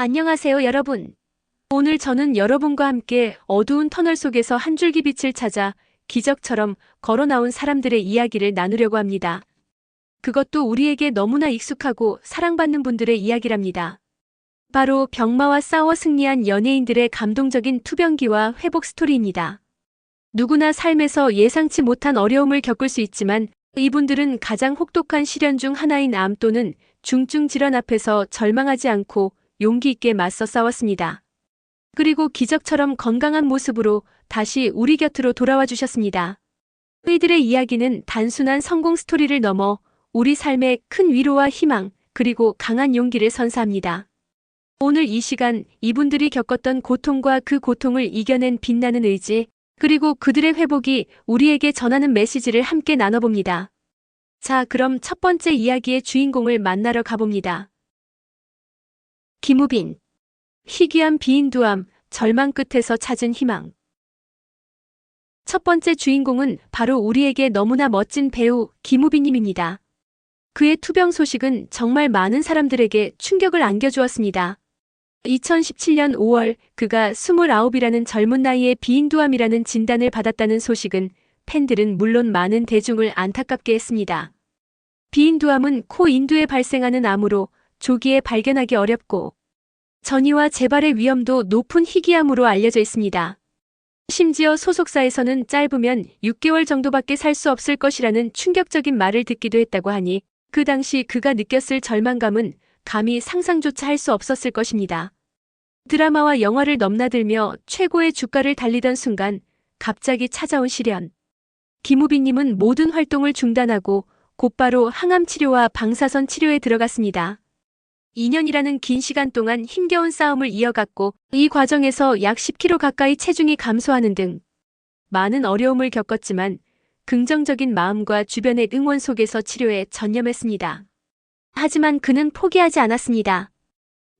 안녕하세요, 여러분. 오늘 저는 여러분과 함께 어두운 터널 속에서 한 줄기 빛을 찾아 기적처럼 걸어 나온 사람들의 이야기를 나누려고 합니다. 그것도 우리에게 너무나 익숙하고 사랑받는 분들의 이야기랍니다. 바로 병마와 싸워 승리한 연예인들의 감동적인 투병기와 회복 스토리입니다. 누구나 삶에서 예상치 못한 어려움을 겪을 수 있지만 이분들은 가장 혹독한 시련 중 하나인 암 또는 중증 질환 앞에서 절망하지 않고 용기 있게 맞서 싸웠습니다. 그리고 기적처럼 건강한 모습으로 다시 우리 곁으로 돌아와 주셨습니다. 이들의 이야기는 단순한 성공 스토리를 넘어 우리 삶에 큰 위로와 희망, 그리고 강한 용기를 선사합니다. 오늘 이 시간 이분들이 겪었던 고통과 그 고통을 이겨낸 빛나는 의지, 그리고 그들의 회복이 우리에게 전하는 메시지를 함께 나눠봅니다. 자, 그럼 첫 번째 이야기의 주인공을 만나러 가봅니다. 김우빈. 희귀한 비인두암, 절망 끝에서 찾은 희망. 첫 번째 주인공은 바로 우리에게 너무나 멋진 배우 김우빈님입니다. 그의 투병 소식은 정말 많은 사람들에게 충격을 안겨주었습니다. 2017년 5월 그가 29이라는 젊은 나이에 비인두암이라는 진단을 받았다는 소식은 팬들은 물론 많은 대중을 안타깝게 했습니다. 비인두암은 코 인두에 발생하는 암으로 조기에 발견하기 어렵고 전이와 재발의 위험도 높은 희귀암으로 알려져 있습니다. 심지어 소속사에서는 짧으면 6개월 정도밖에 살 수 없을 것이라는 충격적인 말을 듣기도 했다고 하니 그 당시 그가 느꼈을 절망감은 감히 상상조차 할 수 없었을 것입니다. 드라마와 영화를 넘나들며 최고의 주가를 달리던 순간 갑자기 찾아온 시련. 김우빈님은 모든 활동을 중단하고 곧바로 항암 치료와 방사선 치료에 들어갔습니다. 2년이라는 긴 시간 동안 힘겨운 싸움을 이어갔고 이 과정에서 약 10kg 가까이 체중이 감소하는 등 많은 어려움을 겪었지만 긍정적인 마음과 주변의 응원 속에서 치료에 전념했습니다. 하지만 그는 포기하지 않았습니다.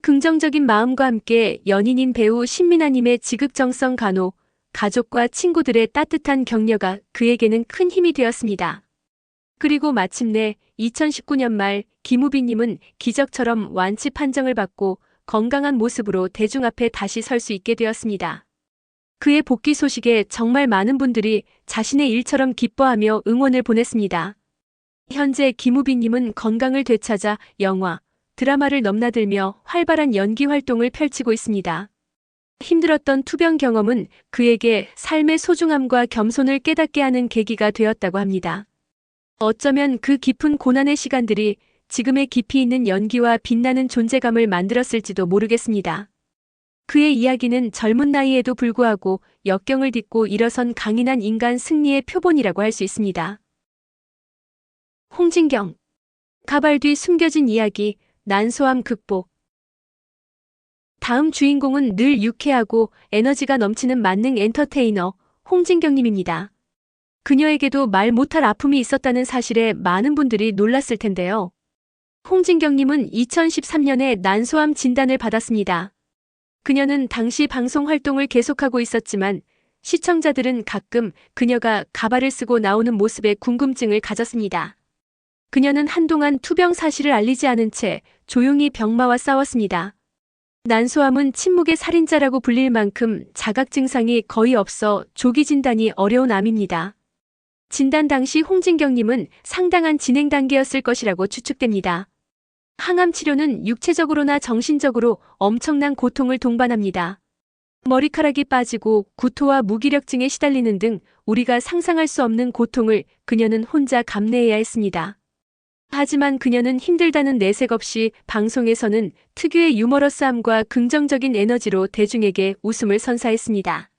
긍정적인 마음과 함께 연인인 배우 신민아님의 지극정성 간호, 가족과 친구들의 따뜻한 격려가 그에게는 큰 힘이 되었습니다. 그리고 마침내 2019년 말 김우빈님은 기적처럼 완치 판정을 받고 건강한 모습으로 대중 앞에 다시 설 수 있게 되었습니다. 그의 복귀 소식에 정말 많은 분들이 자신의 일처럼 기뻐하며 응원을 보냈습니다. 현재 김우빈님은 건강을 되찾아 영화, 드라마를 넘나들며 활발한 연기 활동을 펼치고 있습니다. 힘들었던 투병 경험은 그에게 삶의 소중함과 겸손을 깨닫게 하는 계기가 되었다고 합니다. 어쩌면 그 깊은 고난의 시간들이 지금의 깊이 있는 연기와 빛나는 존재감을 만들었을지도 모르겠습니다. 그의 이야기는 젊은 나이에도 불구하고 역경을 딛고 일어선 강인한 인간 승리의 표본이라고 할 수 있습니다. 홍진경. 가발 뒤 숨겨진 이야기, 난소암 극복. 다음 주인공은 늘 유쾌하고 에너지가 넘치는 만능 엔터테이너 홍진경님입니다. 그녀에게도 말 못할 아픔이 있었다는 사실에 많은 분들이 놀랐을 텐데요. 홍진경님은 2013년에 난소암 진단을 받았습니다. 그녀는 당시 방송 활동을 계속하고 있었지만 시청자들은 가끔 그녀가 가발을 쓰고 나오는 모습에 궁금증을 가졌습니다. 그녀는 한동안 투병 사실을 알리지 않은 채 조용히 병마와 싸웠습니다. 난소암은 침묵의 살인자라고 불릴 만큼 자각 증상이 거의 없어 조기 진단이 어려운 암입니다. 진단 당시 홍진경님은 상당한 진행 단계였을 것이라고 추측됩니다. 항암 치료는 육체적으로나 정신적으로 엄청난 고통을 동반합니다. 머리카락이 빠지고 구토와 무기력증에 시달리는 등 우리가 상상할 수 없는 고통을 그녀는 혼자 감내해야 했습니다. 하지만 그녀는 힘들다는 내색 없이 방송에서는 특유의 유머러스함과 긍정적인 에너지로 대중에게 웃음을 선사했습니다.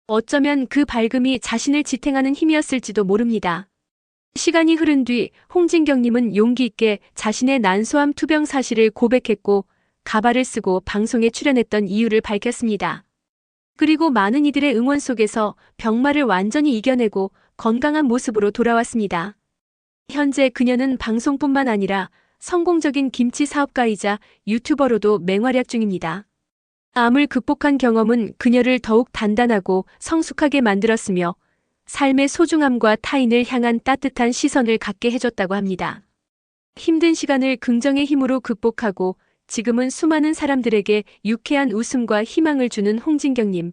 어쩌면 그 밝음이 자신을 지탱하는 힘이었을지도 모릅니다. 시간이 흐른 뒤 홍진경님은 용기 있게 자신의 난소암 투병 사실을 고백했고 가발을 쓰고 방송에 출연했던 이유를 밝혔습니다. 그리고 많은 이들의 응원 속에서 병마를 완전히 이겨내고 건강한 모습으로 돌아왔습니다. 현재 그녀는 방송뿐만 아니라 성공적인 김치 사업가이자 유튜버로도 맹활약 중입니다. 암을 극복한 경험은 그녀를 더욱 단단하고 성숙하게 만들었으며 삶의 소중함과 타인을 향한 따뜻한 시선을 갖게 해줬다고 합니다. 힘든 시간을 긍정의 힘으로 극복하고 지금은 수많은 사람들에게 유쾌한 웃음과 희망을 주는 홍진경님.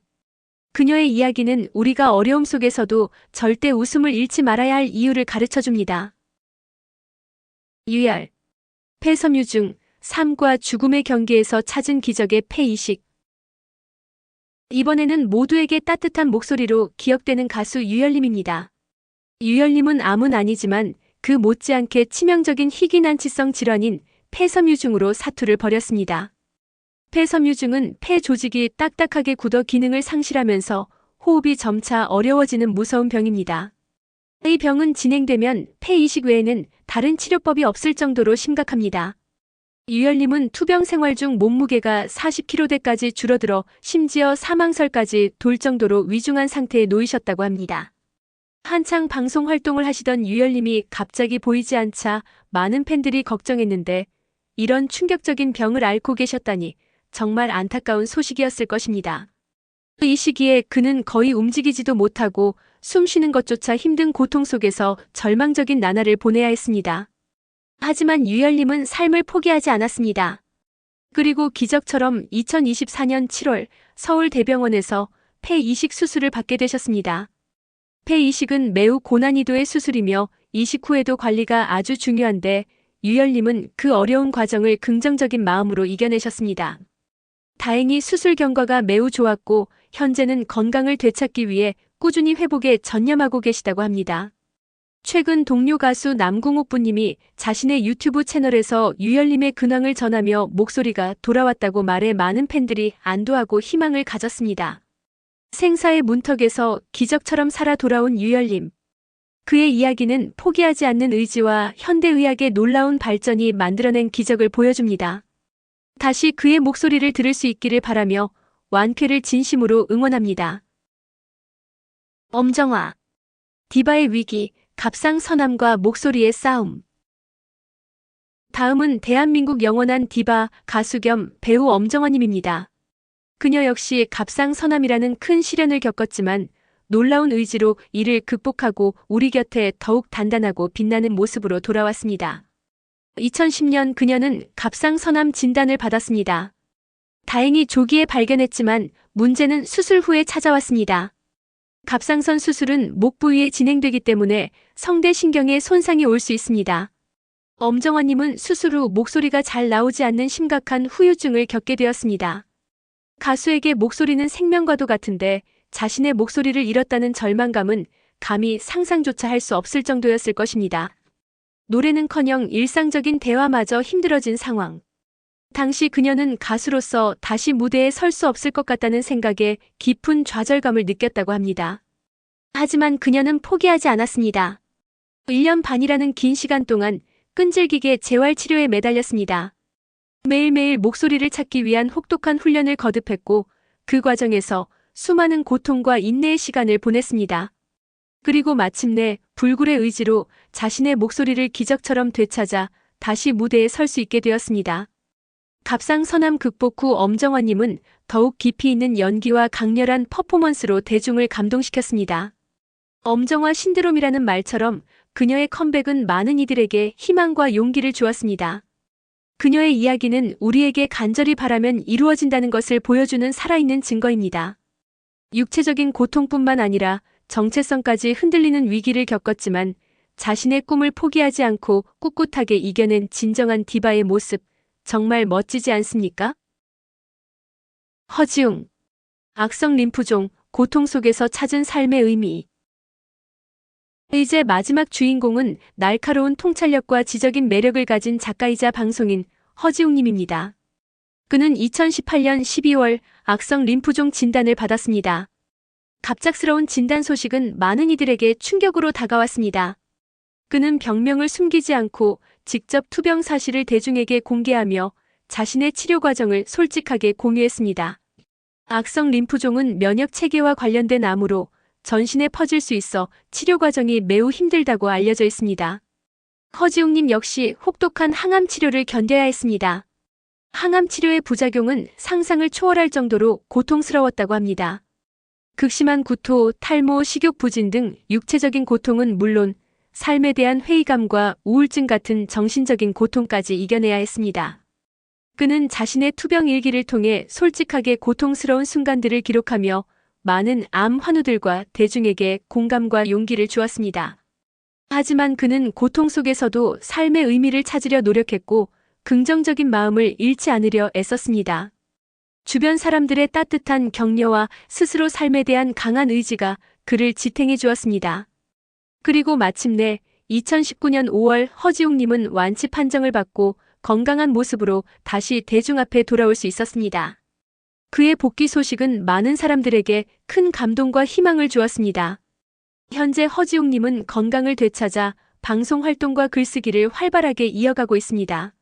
그녀의 이야기는 우리가 어려움 속에서도 절대 웃음을 잃지 말아야 할 이유를 가르쳐 줍니다. 유열. 폐섬유중, 삶과 죽음의 경계에서 찾은 기적의 폐이식. 이번에는 모두에게 따뜻한 목소리로 기억되는 가수 유열님입니다. 유열님은 암은 아니지만 그 못지않게 치명적인 희귀난치성 질환인 폐섬유중으로 사투를 벌였습니다. 폐섬유중은 폐 조직이 딱딱하게 굳어 기능을 상실하면서 호흡이 점차 어려워지는 무서운 병입니다. 이 병은 진행되면 폐이식 외에는 다른 치료법이 없을 정도로 심각합니다. 유열님은 투병 생활 중 몸무게가 40kg대까지 줄어들어 심지어 사망설까지 돌 정도로 위중한 상태에 놓이셨다고 합니다. 한창 방송 활동을 하시던 유열님이 갑자기 보이지 않자 많은 팬들이 걱정했는데 이런 충격적인 병을 앓고 계셨다니 정말 안타까운 소식이었을 것입니다. 이 시기에 그는 거의 움직이지도 못하고 숨 쉬는 것조차 힘든 고통 속에서 절망적인 나날을 보내야 했습니다. 하지만 유열님은 삶을 포기하지 않았습니다. 그리고 기적처럼 2024년 7월 서울대병원에서 폐이식 수술을 받게 되셨습니다. 폐이식은 매우 고난이도의 수술이며 이식 후에도 관리가 아주 중요한데 유열님은 그 어려운 과정을 긍정적인 마음으로 이겨내셨습니다. 다행히 수술 경과가 매우 좋았고 현재는 건강을 되찾기 위해 꾸준히 회복에 전념하고 계시다고 합니다. 최근 동료 가수 남궁옥 부님이 자신의 유튜브 채널에서 유열님의 근황을 전하며 목소리가 돌아왔다고 말해 많은 팬들이 안도하고 희망을 가졌습니다. 생사의 문턱에서 기적처럼 살아 돌아온 유열님. 그의 이야기는 포기하지 않는 의지와 현대의학의 놀라운 발전이 만들어낸 기적을 보여줍니다. 다시 그의 목소리를 들을 수 있기를 바라며 완쾌를 진심으로 응원합니다. 엄정화. 디바의 위기, 갑상선암과 목소리의 싸움. 다음은 대한민국 영원한 디바, 가수 겸 배우 엄정화님입니다. 그녀 역시 갑상선암이라는 큰 시련을 겪었지만 놀라운 의지로 이를 극복하고 우리 곁에 더욱 단단하고 빛나는 모습으로 돌아왔습니다. 2010년 그녀는 갑상선암 진단을 받았습니다. 다행히 조기에 발견했지만 문제는 수술 후에 찾아왔습니다. 갑상선 수술은 목 부위에 진행되기 때문에 성대신경에 손상이 올 수 있습니다. 엄정화님은 수술 후 목소리가 잘 나오지 않는 심각한 후유증을 겪게 되었습니다. 가수에게 목소리는 생명과도 같은데 자신의 목소리를 잃었다는 절망감은 감히 상상조차 할 수 없을 정도였을 것입니다. 노래는커녕 일상적인 대화마저 힘들어진 상황. 당시 그녀는 가수로서 다시 무대에 설 수 없을 것 같다는 생각에 깊은 좌절감을 느꼈다고 합니다. 하지만 그녀는 포기하지 않았습니다. 1년 반이라는 긴 시간 동안 끈질기게 재활치료에 매달렸습니다. 매일매일 목소리를 찾기 위한 혹독한 훈련을 거듭했고 그 과정에서 수많은 고통과 인내의 시간을 보냈습니다. 그리고 마침내 불굴의 의지로 자신의 목소리를 기적처럼 되찾아 다시 무대에 설 수 있게 되었습니다. 갑상선암 극복 후 엄정화님은 더욱 깊이 있는 연기와 강렬한 퍼포먼스로 대중을 감동시켰습니다. 엄정화 신드롬이라는 말처럼 그녀의 컴백은 많은 이들에게 희망과 용기를 주었습니다. 그녀의 이야기는 우리에게 간절히 바라면 이루어진다는 것을 보여주는 살아있는 증거입니다. 육체적인 고통뿐만 아니라 정체성까지 흔들리는 위기를 겪었지만 자신의 꿈을 포기하지 않고 꿋꿋하게 이겨낸 진정한 디바의 모습, 정말 멋지지 않습니까? 허지웅. 악성 림프종, 고통 속에서 찾은 삶의 의미. 이제 마지막 주인공은 날카로운 통찰력과 지적인 매력을 가진 작가이자 방송인 허지웅님입니다. 그는 2018년 12월 악성 림프종 진단을 받았습니다. 갑작스러운 진단 소식은 많은 이들에게 충격으로 다가왔습니다. 그는 병명을 숨기지 않고 직접 투병 사실을 대중에게 공개하며 자신의 치료 과정을 솔직하게 공유했습니다. 악성 림프종은 면역 체계와 관련된 암으로 전신에 퍼질 수 있어 치료 과정이 매우 힘들다고 알려져 있습니다. 허지웅님 역시 혹독한 항암 치료를 견뎌야 했습니다. 항암 치료의 부작용은 상상을 초월할 정도로 고통스러웠다고 합니다. 극심한 구토, 탈모, 식욕 부진 등 육체적인 고통은 물론 삶에 대한 회의감과 우울증 같은 정신적인 고통까지 이겨내야 했습니다. 그는 자신의 투병 일기를 통해 솔직하게 고통스러운 순간들을 기록하며 많은 암 환우들과 대중에게 공감과 용기를 주었습니다. 하지만 그는 고통 속에서도 삶의 의미를 찾으려 노력했고 긍정적인 마음을 잃지 않으려 애썼습니다. 주변 사람들의 따뜻한 격려와 스스로 삶에 대한 강한 의지가 그를 지탱해 주었습니다. 그리고 마침내 2019년 5월 허지웅님은 완치 판정을 받고 건강한 모습으로 다시 대중 앞에 돌아올 수 있었습니다. 그의 복귀 소식은 많은 사람들에게 큰 감동과 희망을 주었습니다. 현재 허지웅님은 건강을 되찾아 방송 활동과 글쓰기를 활발하게 이어가고 있습니다.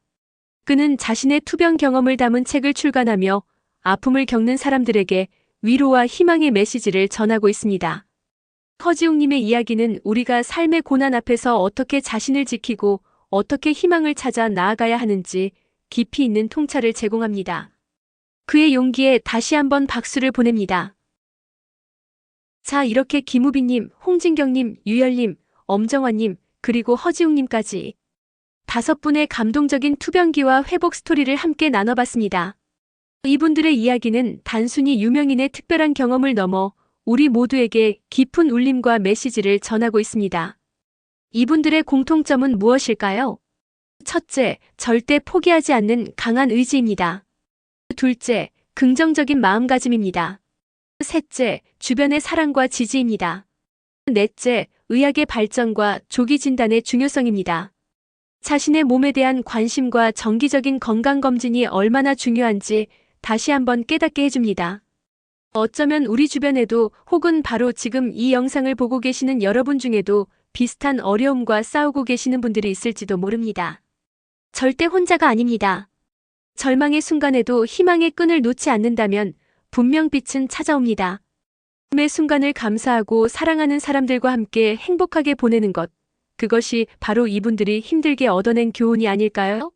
그는 자신의 투병 경험을 담은 책을 출간하며 아픔을 겪는 사람들에게 위로와 희망의 메시지를 전하고 있습니다. 허지웅님의 이야기는 우리가 삶의 고난 앞에서 어떻게 자신을 지키고 어떻게 희망을 찾아 나아가야 하는지 깊이 있는 통찰을 제공합니다. 그의 용기에 다시 한번 박수를 보냅니다. 자, 이렇게 김우빈님, 홍진경님, 유열님, 엄정화님, 그리고 허지웅님까지 5분의 감동적인 투병기와 회복 스토리를 함께 나눠봤습니다. 이분들의 이야기는 단순히 유명인의 특별한 경험을 넘어 우리 모두에게 깊은 울림과 메시지를 전하고 있습니다. 이분들의 공통점은 무엇일까요? 첫째, 절대 포기하지 않는 강한 의지입니다. 둘째, 긍정적인 마음가짐입니다. 셋째, 주변의 사랑과 지지입니다. 넷째, 의학의 발전과 조기 진단의 중요성입니다. 자신의 몸에 대한 관심과 정기적인 건강검진이 얼마나 중요한지 다시 한번 깨닫게 해줍니다. 어쩌면 우리 주변에도 혹은 바로 지금 이 영상을 보고 계시는 여러분 중에도 비슷한 어려움과 싸우고 계시는 분들이 있을지도 모릅니다. 절대 혼자가 아닙니다. 절망의 순간에도 희망의 끈을 놓지 않는다면 분명 빛은 찾아옵니다. 삶의 순간을 감사하고 사랑하는 사람들과 함께 행복하게 보내는 것, 그것이 바로 이분들이 힘들게 얻어낸 교훈이 아닐까요?